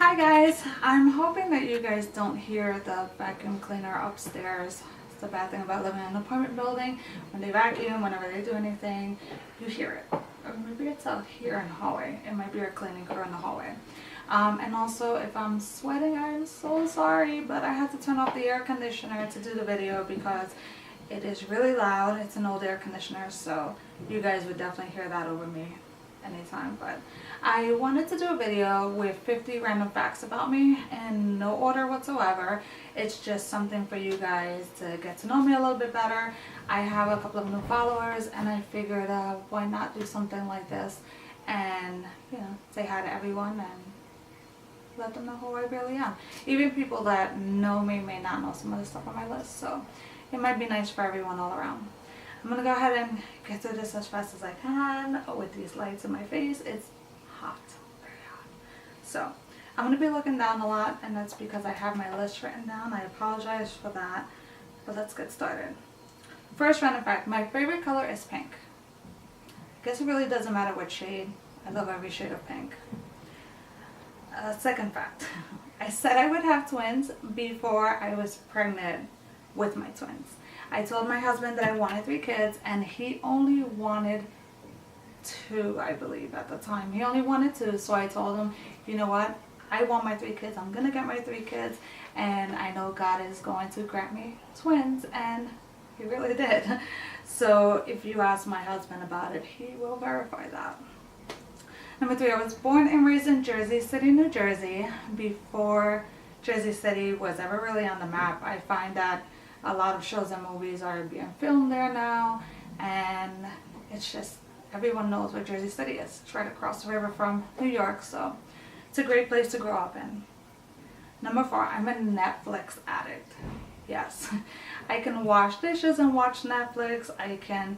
Hi guys, I'm hoping that you guys don't hear the vacuum cleaner upstairs. It's the bad thing about living in an apartment building. When they vacuum, whenever they do anything, you hear it. Or maybe it's out here in the hallway. It might be our cleaning crew in the hallway. And also, if I'm sweating, I'm so sorry, but I had to turn off the air conditioner to do the video because it is really loud. It's an old air conditioner, so you guys would definitely hear that over me anytime. But I wanted to do a video with 50 random facts about me in no order whatsoever. It's just something for you guys to get to know me a little bit better. I have a couple of new followers and I figured why not do something like this and say hi to everyone and let them know who I really am. Even people that know me may not know some of the stuff on my list, so it might be nice for everyone all around. I'm gonna go ahead and get through this as fast as I can with these lights in my face. It's hot, very hot. So I'm gonna be looking down a lot, and that's because I have my list written down. I apologize for that, but let's get started. First random fact, my favorite color is pink. I guess it really doesn't matter what shade. I love every shade of pink. Second fact, I said I would have twins before I was pregnant with my twins. I told my husband that I wanted 3 kids and he only wanted 2, I believe, at the time. He only wanted 2, so I told him, you know what, I want my 3 kids. I'm gonna get my 3 kids, and I know God is going to grant me twins, and he really did. So if you ask my husband about it, he will verify that. Number 3, I was born and raised in Jersey City, New Jersey. Before Jersey City was ever really on the map, I find that a lot of shows and movies are being filmed there now, and it's just, everyone knows where Jersey City is. It's right across the river from New York, so it's a great place to grow up in. Number 4, I'm a Netflix addict. Yes, I can wash dishes and watch Netflix. I can,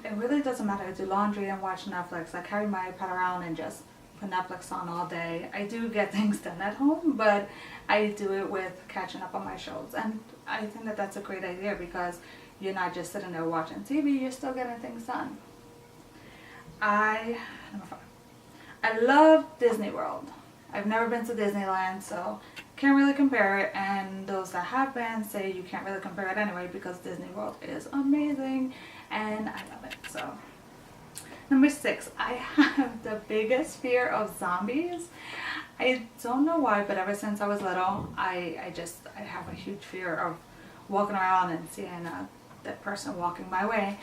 it really doesn't matter. I do laundry and watch Netflix. I carry my iPad around and just put Netflix on all day. I do get things done at home, but I do it with catching up on my shows, and I think that that's a great idea because you're not just sitting there watching TV, you're still getting things done. Number 5, I love Disney World. I've never been to Disneyland, so can't really compare it, and those that have been say you can't really compare it anyway because Disney World is amazing and I love it. So number 6, I have the biggest fear of zombies. I don't know why, but ever since I was little, I have a huge fear of walking around and seeing that person walking my way.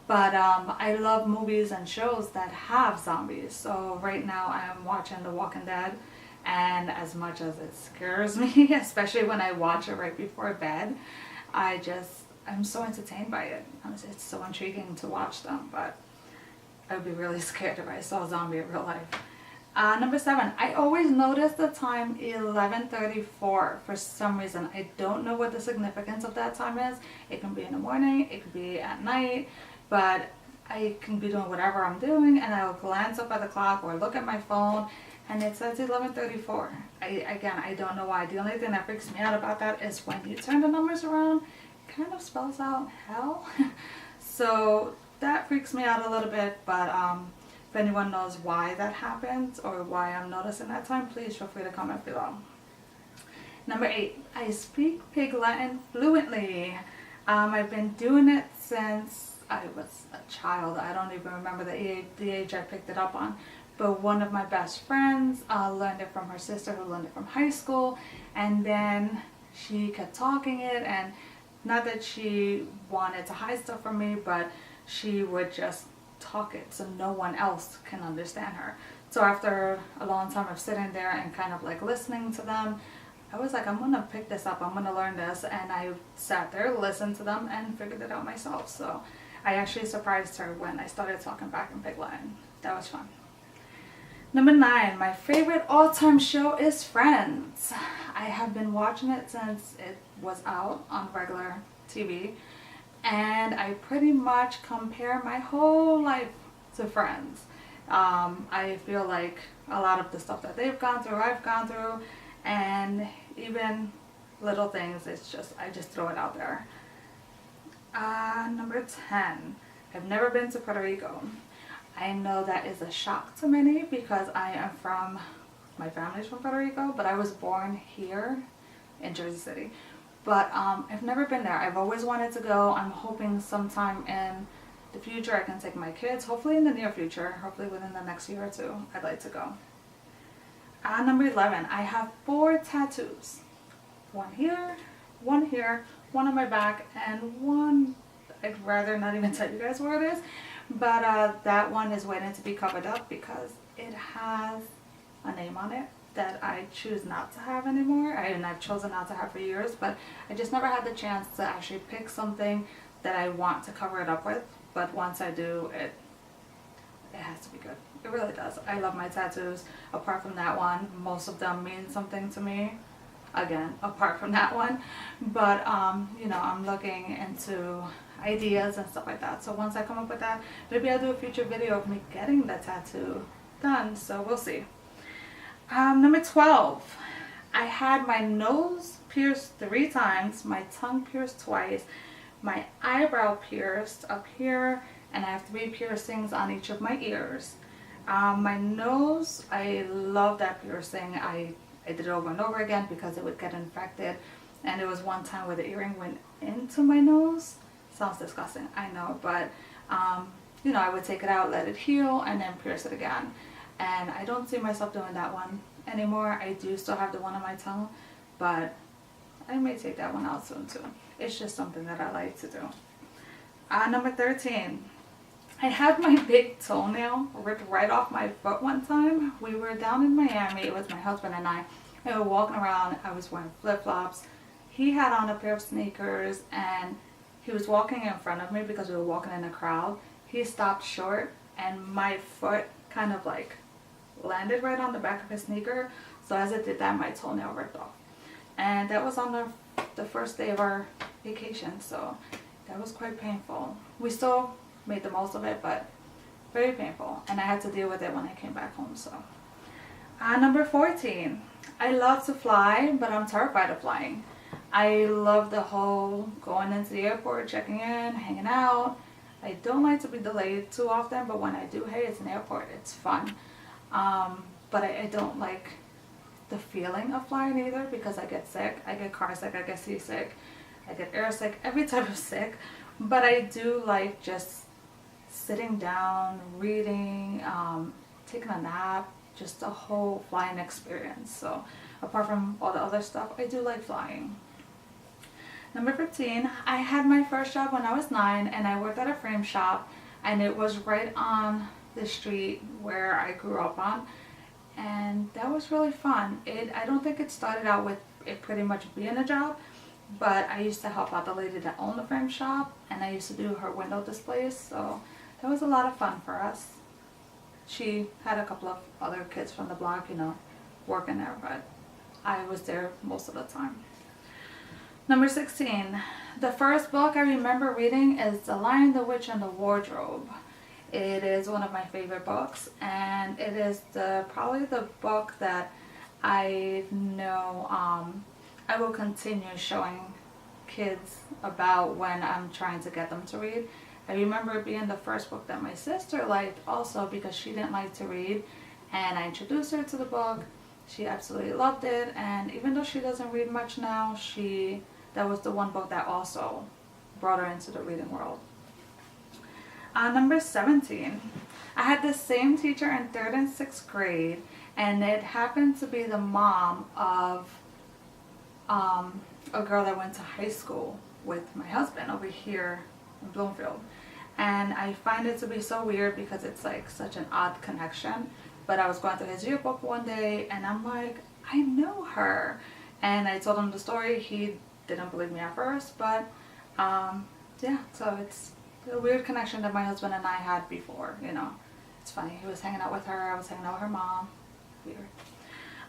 But I love movies and shows that have zombies. So right now I'm watching The Walking Dead, and as much as it scares me, especially when I watch it right before bed, I'm so entertained by it. It's so intriguing to watch them, but I would be really scared if I saw a zombie in real life. Number 7, I always notice the time 11:34 for some reason. I don't know what the significance of that time is. It can be in the morning, it could be at night, but I can be doing whatever I'm doing and I'll glance up at the clock or look at my phone and it says 11:34. I don't know why. The only thing that freaks me out about that is when you turn the numbers around, it kind of spells out hell. So that freaks me out a little bit, but if anyone knows why that happens or why I'm noticing that time, please feel free to comment below. Number 8, I speak Pig Latin fluently. I've been doing it since I was a child. I don't even remember the age I picked it up on. But one of my best friends learned it from her sister who learned it from high school, and then she kept talking it, and not that she wanted to hide stuff from me, but she would just talk it so no one else can understand her. So after a long time of sitting there and kind of like listening to them, I was like, I'm gonna pick this up, I'm gonna learn this, and I sat there, listened to them, and figured it out myself. So I actually surprised her when I started talking back in Pig Latin. That was fun. Number 9, my favorite all-time show is Friends. I have been watching it since it was out on regular TV. And I pretty much compare my whole life to Friends. I feel like a lot of the stuff that they've gone through, I've gone through, and even little things, I just throw it out there. Number 10, I've never been to Puerto Rico. I know that is a shock to many because I am from my family's from Puerto Rico, but I was born here in Jersey City. But I've never been there. I've always wanted to go. I'm hoping sometime in the future I can take my kids, hopefully in the near future, hopefully within the next year or two, I'd like to go. Number 11, I have 4 tattoos. One here, one on my back, and one, I'd rather not even tell you guys where it is, but that one is waiting to be covered up because it has a name on it that I choose not to have anymore, and I've chosen not to have for years, but I just never had the chance to actually pick something that I want to cover it up with. But once I do, it has to be good. It really does. I love my tattoos. Apart from that one, most of them mean something to me. Again, apart from that one. But, you know, I'm looking into ideas and stuff like that. So once I come up with that, maybe I'll do a future video of me getting the tattoo done. So we'll see. Number 12. I had my nose pierced 3 times, my tongue pierced twice, my eyebrow pierced up here, and I have 3 piercings on each of my ears. My nose, I love that piercing. I did it over and over again because it would get infected, and there was one time where the earring went into my nose. Sounds disgusting, I know, but you know, I would take it out, let it heal, and then pierce it again. And I don't see myself doing that one anymore. I do still have the one on my tongue, but I may take that one out soon too. It's just something that I like to do. Number 13. I had my big toenail ripped right off my foot one time. We were down in Miami. It was my husband and I. We were walking around. I was wearing flip-flops. He had on a pair of sneakers, and he was walking in front of me because we were walking in a crowd. He stopped short, and my foot kind of like landed right on the back of his sneaker. So as it did that, my toenail ripped off. And that was on the first day of our vacation, so that was quite painful. We still made the most of it, but very painful, and I had to deal with it when I came back home. So number 14. I love to fly, but I'm terrified of flying. I love the whole going into the airport, checking in, hanging out. I don't like to be delayed too often, but when I do, hey, it's an airport, it's fun. But I don't like the feeling of flying either because I get sick. I get car sick, I get seasick, I get air sick, every type of sick. But I do like just sitting down, reading, taking a nap, just the whole flying experience. So apart from all the other stuff, I do like flying. Number 15, I had my first job when I was 9, and I worked at a frame shop, and it was right on the street where I grew up on, and that was really fun. I don't think it started out with it pretty much being a job, but I used to help out the lady that owned the frame shop, and I used to do her window displays, so that was a lot of fun for us. She had a couple of other kids from the block, you know, working there, but I was there most of the time. Number 16, the first book I remember reading is The Lion, the Witch, and the Wardrobe. It is one of my favorite books, and it is probably the book that I know I will continue showing kids about when I'm trying to get them to read. I remember it being the first book that my sister liked also because she didn't like to read, and I introduced her to the book. She absolutely loved it, and even though she doesn't read much now, that was the one book that also brought her into the reading world. Number 17, I had the same teacher in 3rd and 6th grade, and it happened to be the mom of a girl that went to high school with my husband over here in Bloomfield. And I find it to be so weird because it's like such an odd connection. But I was going through his yearbook one day, and I'm like, I know her. And I told him the story. He didn't believe me at first, but yeah, so it's a weird connection that my husband and I had before, you know. It's funny, he was hanging out with her, I was hanging out with her mom. Weird.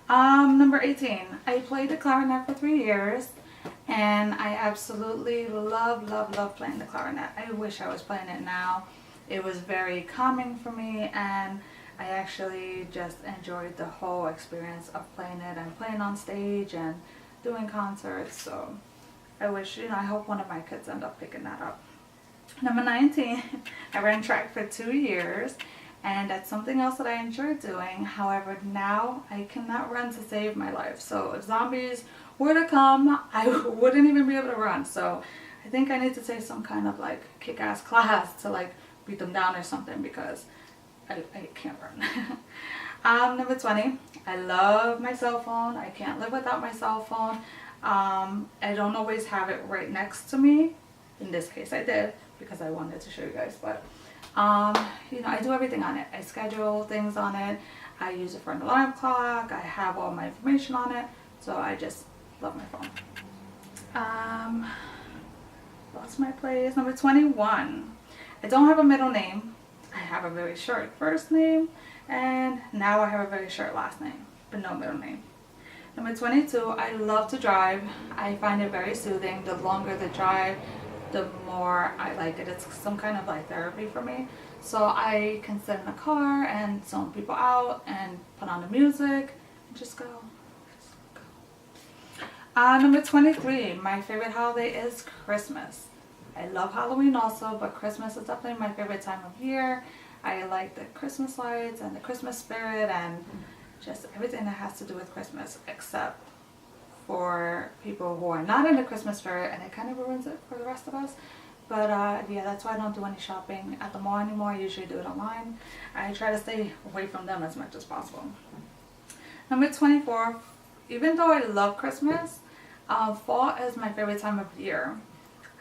Number 18, I played the clarinet for 3 years, and I absolutely love playing the clarinet. I wish I was playing it now. It was very calming for me, and I actually just enjoyed the whole experience of playing it and playing on stage and doing concerts. So I wish, you know, I hope one of my kids end up picking that up. Number 19, I ran track for 2 years, and that's something else that I enjoy doing. However, now I cannot run to save my life. So if zombies were to come, I wouldn't even be able to run. So I think I need to take some kind of like kick-ass class to like beat them down or something, because I can't run. Number 20, I love my cell phone. I can't live without my cell phone. I don't always have it right next to me. In this case I did, because I wanted to show you guys, but you know, I do everything on it. I schedule things on it. I use it for an alarm clock. I have all my information on it. So I just love my phone. Lost my place. Number 21. I don't have a middle name. I have a very short first name, and now I have a very short last name, but no middle name. Number 22. I love to drive. I find it very soothing. The longer the drive, the more I like it. It's some kind of like therapy for me. So I can sit in a car and zone people out and put on the music and just go. Number 23, my favorite holiday is Christmas. I love Halloween also, but Christmas is definitely my favorite time of year. I like the Christmas lights and the Christmas spirit and just everything that has to do with Christmas, except for people who are not in the Christmas spirit, and it kind of ruins it for the rest of us. But yeah, that's why I don't do any shopping at the mall anymore. I usually do it online. I try to stay away from them as much as possible. Number 24, even though I love Christmas, fall is my favorite time of year.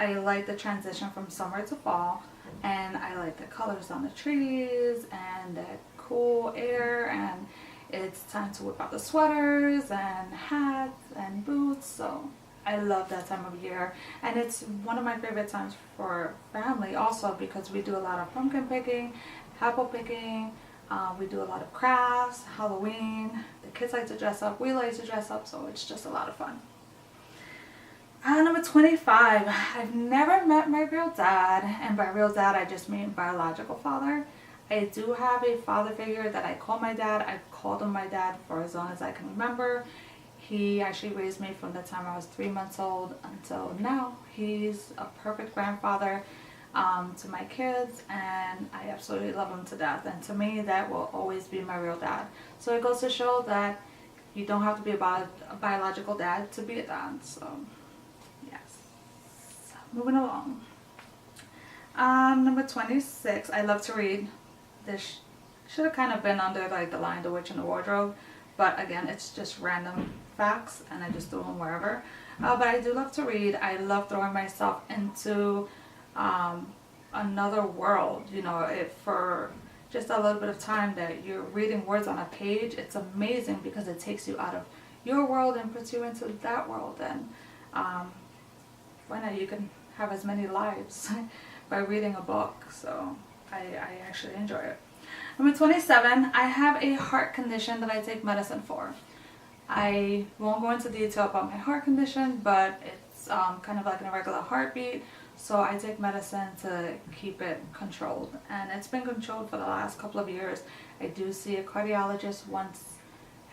I like the transition from summer to fall, and I like the colors on the trees and the cool air, and it's time to whip out the sweaters and hats and boots. So I love that time of year, and it's one of my favorite times for family also, because we do a lot of pumpkin picking, apple picking, we do a lot of crafts, Halloween, the kids like to dress up, we like to dress up, so it's just a lot of fun. Number 25, I've never met my real dad, and by real dad I just mean biological father. I do have a father figure that I call my dad. I've called him my dad for as long as I can remember. He actually raised me from the time I was 3 months old until now. He's a perfect grandfather to my kids, and I absolutely love him to death. And to me, that will always be my real dad. So it goes to show that you don't have to be a biological dad to be a dad. So yes. So, moving along. Number 26, I love to read. This should have kind of been under like The Lion, the Witch, and the Wardrobe, but again, it's just random facts and I just throw them wherever. But I do love to read. I love throwing myself into another world, you know, for just a little bit of time that you're reading words on a page. It's amazing because it takes you out of your world and puts you into that world, and why not, you can have as many lives by reading a book. So I actually enjoy it. Number 27, I have a heart condition that I take medicine for. I won't go into detail about my heart condition, but it's kind of like an irregular heartbeat, so I take medicine to keep it controlled, and it's been controlled for the last couple of years. I do see a cardiologist once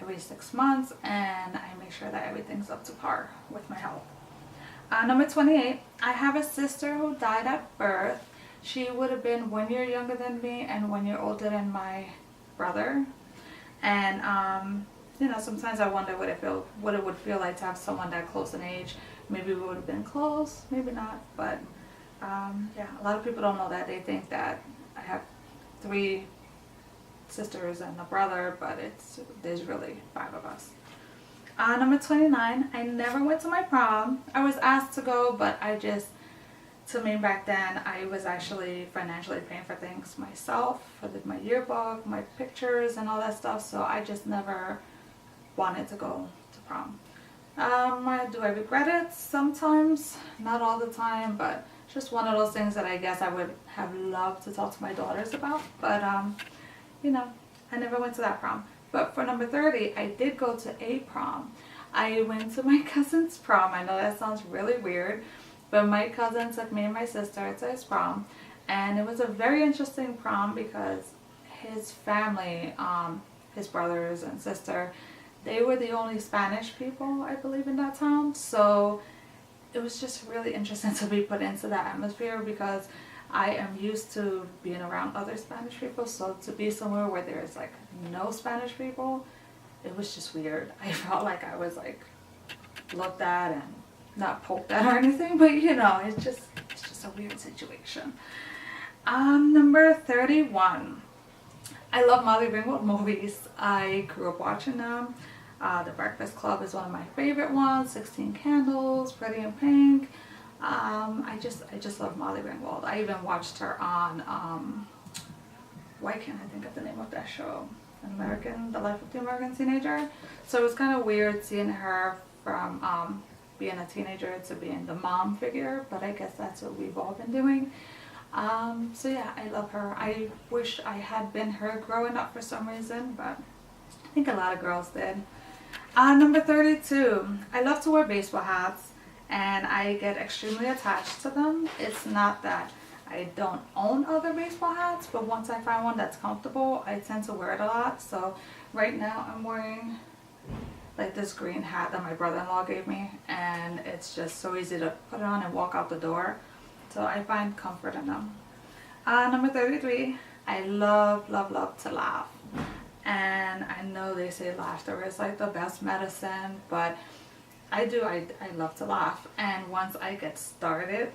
every 6 months, and I make sure that everything's up to par with my health. Number 28, I have a sister who died at birth. She would have been 1 year younger than me and 1 year older than my brother. And you know, sometimes I wonder what it would feel like to have someone that close in age. Maybe we would have been close, maybe not. But yeah, a lot of people don't know that. They think that I have 3 sisters and a brother, but there's really 5 of us. Number 29, I never went to my prom. I was asked to go, but to me back then, I was actually financially paying for things myself, for my yearbook, my pictures, and all that stuff, so I just never wanted to go to prom. Do I regret it? Sometimes, not all the time, but just one of those things that I guess I would have loved to talk to my daughters about, but you know, I never went to that prom. But for number 30, I did go to a prom. I went to my cousin's prom. I know that sounds really weird, but my cousin took me and my sister to his prom, and it was a very interesting prom because his family, his brothers and sister, they were the only Spanish people, I believe, in that town. So it was just really interesting to be put into that atmosphere because I am used to being around other Spanish people, so to be somewhere where there's like no Spanish people, it was just weird. I felt like I was like looked at and not poked at or anything, but you know, it's just a weird situation. Number 31. I love Molly Ringwald movies. I grew up watching them. The Breakfast Club is one of my favorite ones. 16 Candles, Pretty in Pink. I just love Molly Ringwald. I even watched her on why can't I think of the name of that show? The Life of the American Teenager. So it was kind of weird seeing her from being a teenager to being the mom figure, but I guess that's what we've all been doing. So yeah, I love her. I wish I had been her growing up for some reason, but I think a lot of girls did. Number 32. I love to wear baseball hats and I get extremely attached to them. It's not that I don't own other baseball hats, but once I find one that's comfortable, I tend to wear it a lot. So right now I'm wearing like this green hat that my brother-in-law gave me, and it's just so easy to put it on and walk out the door. So I find comfort in them. Number 33, I love to laugh. And I know they say laughter is like the best medicine, but I love to laugh. And once I get started,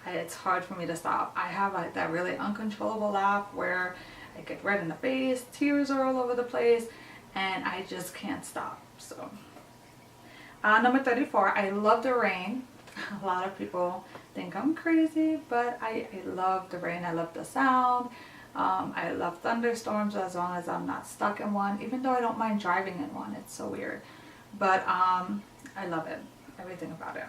it's hard for me to stop. I have like that really uncontrollable laugh where I get red in the face, tears are all over the place, and I just can't stop. So number 34, I love the rain. A lot of people think I'm crazy, but I love the rain. I love the sound. I love thunderstorms as long as I'm not stuck in one, even though I don't mind driving in one. It's so weird, but I love it, everything about it.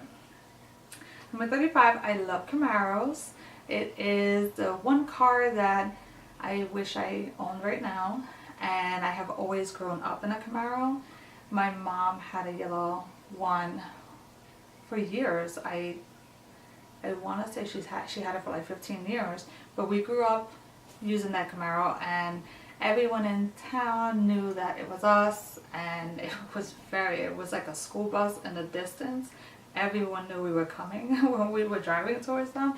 Number 35, I love Camaros. It is the one car that I wish I owned right now, and I have always grown up in a Camaro. My mom had a yellow one for years. I want to say she had it for like 15 years, but we grew up using that Camaro, and everyone in town knew that it was us, and it was like a school bus in the distance. Everyone knew we were coming when we were driving towards them,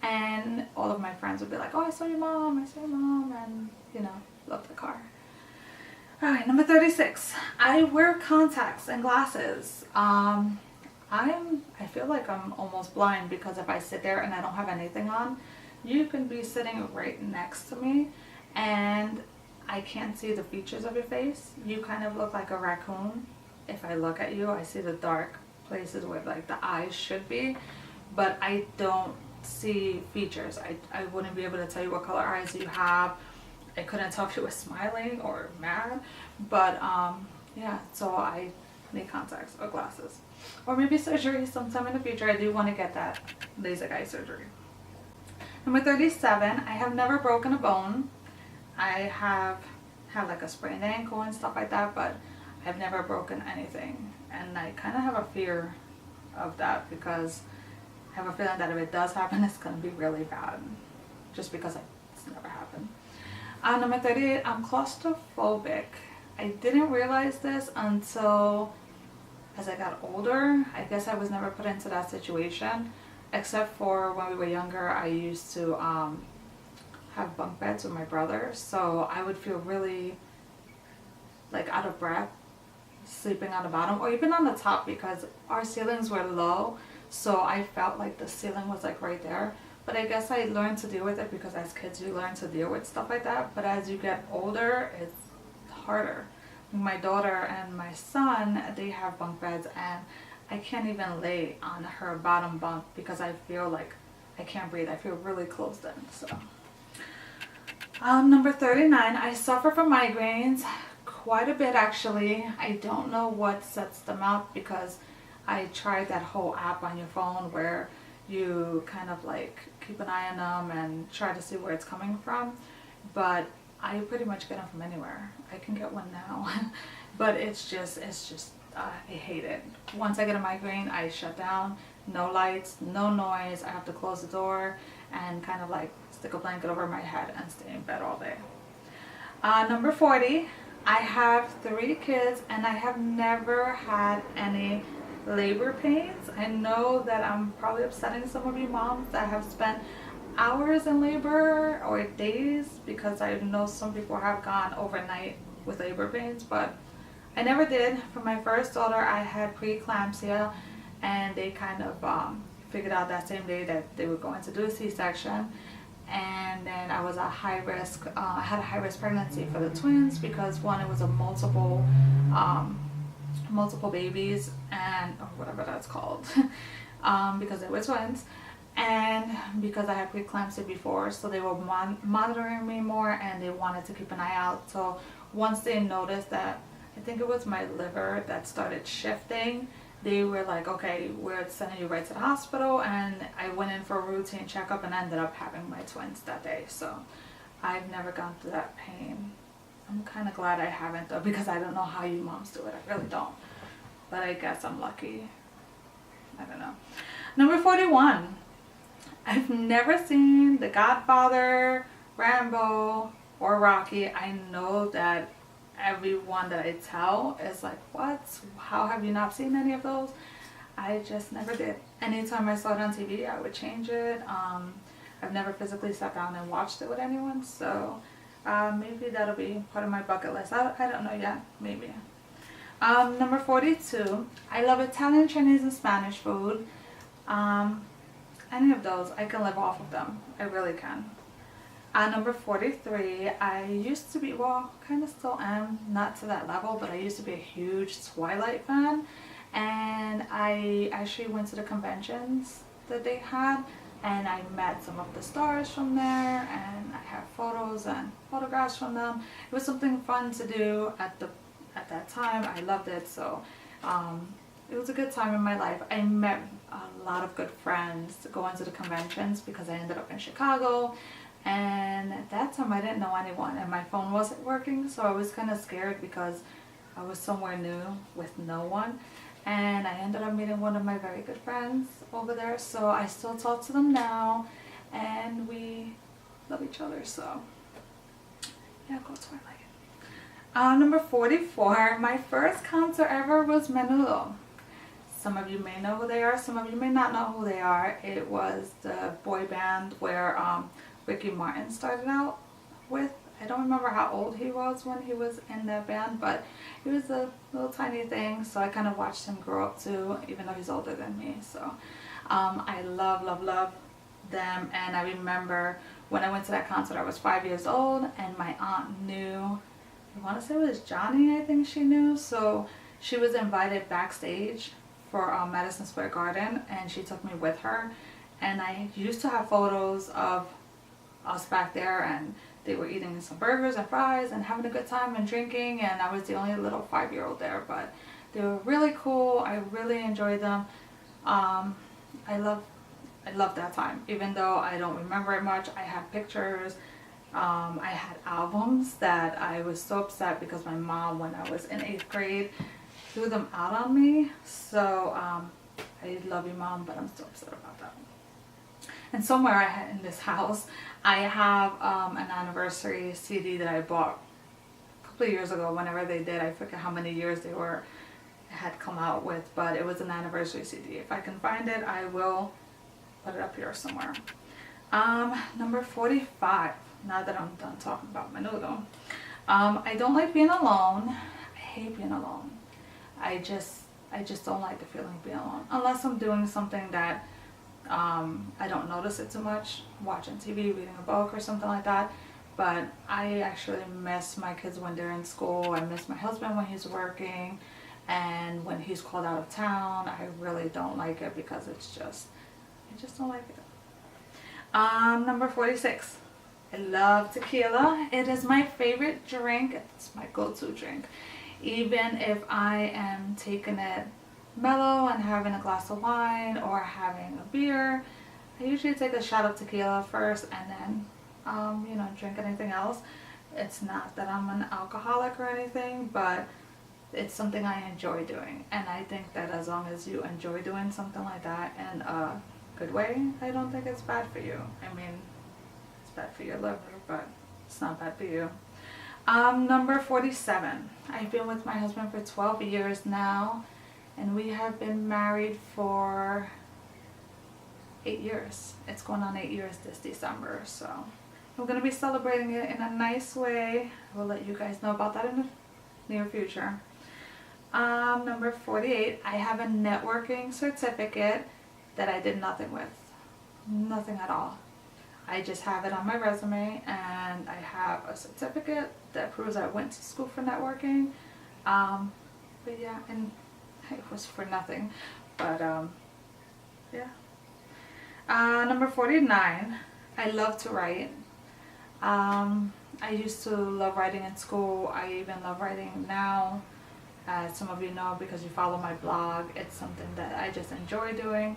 and all of my friends would be like, oh, I saw your mom, and you know, love the car. Alright, number 36. I wear contacts and glasses. I feel like I'm almost blind because if I sit there and I don't have anything on, you can be sitting right next to me and I can't see the features of your face. You kind of look like a raccoon. If I look at you, I see the dark places where like the eyes should be, but I don't see features. I wouldn't be able to tell you what color eyes you have. I couldn't tell if you were smiling or mad, but yeah, so I need contacts or glasses. Or maybe surgery sometime in the future. I do want to get that laser eye surgery. Number 37, I have never broken a bone. I have had like a sprained ankle and stuff like that, but I've never broken anything. And I kind of have a fear of that because I have a feeling that if it does happen, it's going to be really bad. Just because it's never happened. Number 38, I'm claustrophobic. I didn't realize this until as I got older. I guess I was never put into that situation, except for when we were younger. I used to have bunk beds with my brother, so I would feel really like out of breath sleeping on the bottom or even on the top because our ceilings were low, so I felt like the ceiling was like right there. But I guess I learned to deal with it because as kids you learn to deal with stuff like that, but as you get older it's harder. My daughter and my son, they have bunk beds and I can't even lay on her bottom bunk because I feel like I can't breathe. I feel really closed in. So number 39, I suffer from migraines quite a bit actually. I don't know what sets them up because I tried that whole app on your phone where you kind of like keep an eye on them and try to see where it's coming from, but I pretty much get them from anywhere. I can get one now, but it's just I hate it. Once I get a migraine, I shut down. No lights, no noise. I have to close the door and kind of like stick a blanket over my head and stay in bed all day. Number 40, I have 3 kids and I have never had any labor pains. I know that I'm probably upsetting some of you moms that have spent hours in labor or days, because I know some people have gone overnight with labor pains, but I never did. For my first daughter, I had preeclampsia, and they kind of figured out that same day that they were going to do a C-section. And then I was at high risk. I had a high risk pregnancy for the twins because one, it was a multiple babies, and or whatever that's called, because they were twins, and because I had preeclampsia before, so they were monitoring me more, and they wanted to keep an eye out. So once they noticed that, I think it was my liver that started shifting, they were like, okay, we're sending you right to the hospital. And I went in for a routine checkup and ended up having my twins that day. So I've never gone through that pain. I'm kind of glad I haven't, though, because I don't know how you moms do it. I really don't. But I guess I'm lucky. I don't know. Number 41. I've never seen The Godfather, Rambo, or Rocky. I know that everyone that I tell is like, what? How have you not seen any of those? I just never did. Anytime I saw it on TV, I would change it. I've never physically sat down and watched it with anyone, so maybe that'll be part of my bucket list. I don't know yet. Maybe. Number 42. I love Italian, Chinese, and Spanish food. Any of those, I can live off of them. I really can. Number 43, I used to be, well, kind of still am, not to that level, but I used to be a huge Twilight fan, and I actually went to the conventions that they had, and I met some of the stars from there, and I have photos and photographs from them. It was something fun to do at that time. I loved it, so it was a good time in my life. I met a lot of good friends going to the conventions because I ended up in Chicago. And at that time I didn't know anyone, and my phone wasn't working, so I was kind of scared because I was somewhere new with no one. And I ended up meeting one of my very good friends over there, so I still talk to them now, and we love each other, so yeah, go Twilight. Number 44, my first concert ever was Menudo. Some of you may know who they are, some of you may not know who they are. It was the boy band where Ricky Martin started out with. I don't remember how old he was when he was in that band, but he was a little tiny thing, so I kind of watched him grow up too, even though he's older than me. So I love them, and I remember when I went to that concert, I was 5 years old, and my aunt knew, I want to say it was Johnny, I think she knew, so she was invited backstage for Madison Square Garden, and she took me with her, and I used to have photos of us back there, and they were eating some burgers and fries and having a good time and drinking, and I was the only little 5-year-old there, but they were really cool. I really enjoyed them. I love that time, even though I don't remember it much. I have pictures. I had albums that I was so upset because my mom, when I was in 8th grade, threw them out on me. So I love you, Mom, but I'm still upset about that. And somewhere I had in this house, I have an anniversary CD that I bought a couple of years ago, whenever they did. I forget how many years they had come out with, but it was an anniversary CD. If I can find it, I will put it up here somewhere. Number 45, now that I'm done talking about Menudo. I don't like being alone. I hate being alone. I just don't like the feeling of being alone, unless I'm doing something that I don't notice it too much, watching TV, reading a book or something like that. But I actually miss my kids when they're in school. I miss my husband when he's working, and when he's called out of town. I really don't like it because I just don't like it. Number 46. I love tequila. It is my favorite drink. It's my go-to drink. Even if I am taking it mellow and having a glass of wine or having a beer, I usually take a shot of tequila first and then drink anything else. It's not that I'm an alcoholic or anything, but it's something I enjoy doing, and I think that as long as you enjoy doing something like that in a good way, I don't think it's bad for you. I mean, it's bad for your liver, but it's not bad for you. Number 47. I've been with my husband for 12 years now, and we have been married for 8 years. It's going on 8 years this December, so I'm going to be celebrating it in a nice way. I will let you guys know about that in the near future. Number 48, I have a networking certificate that I did nothing with. Nothing at all. I just have it on my resume, and I have a certificate that proves I went to school for networking. But yeah, and it was for nothing. But yeah. Number 49, I love to write. I used to love writing in school. I even love writing now. As some of you know, because you follow my blog, it's something that I just enjoy doing,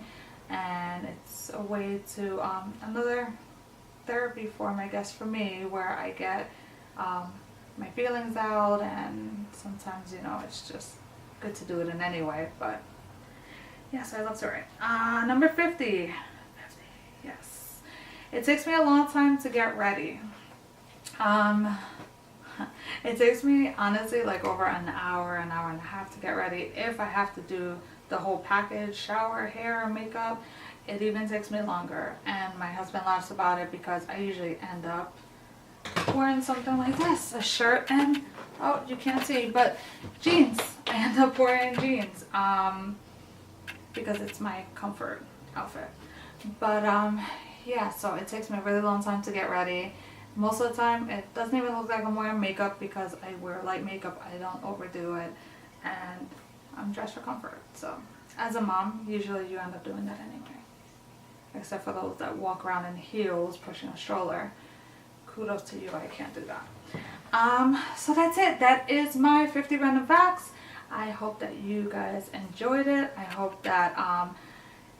and it's a way to another therapy form, I guess, for me, where I get my feelings out, and sometimes, you know, it's just good to do it in any way. But yes, I love to write. Number 50, yes, it takes me a long time to get ready. It takes me honestly like over an hour and a half to get ready. If I have to do the whole package, shower, hair, makeup, it even takes me longer. And my husband laughs about it because I usually end up wearing something like this, a shirt and, oh, you can't see, but jeans. I end up wearing jeans because it's my comfort outfit. But yeah, so it takes me a really long time to get ready. Most of the time, it doesn't even look like I'm wearing makeup because I wear light makeup. I don't overdo it, and I'm dressed for comfort. So, as a mom, usually you end up doing that anyway. Except for those that walk around in heels pushing a stroller. Kudos to you, I can't do that. So that's it. That is my 50 random facts. I hope that you guys enjoyed it. I hope that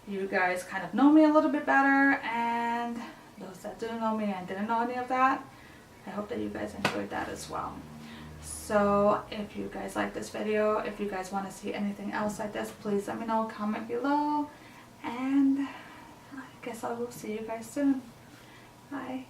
you guys kind of know me a little bit better, and those that do know me and didn't know any of that, I hope that you guys enjoyed that as well. So if you guys like this video, if you guys want to see anything else like this, please let me know, comment below, and I guess I will see you guys soon. Bye.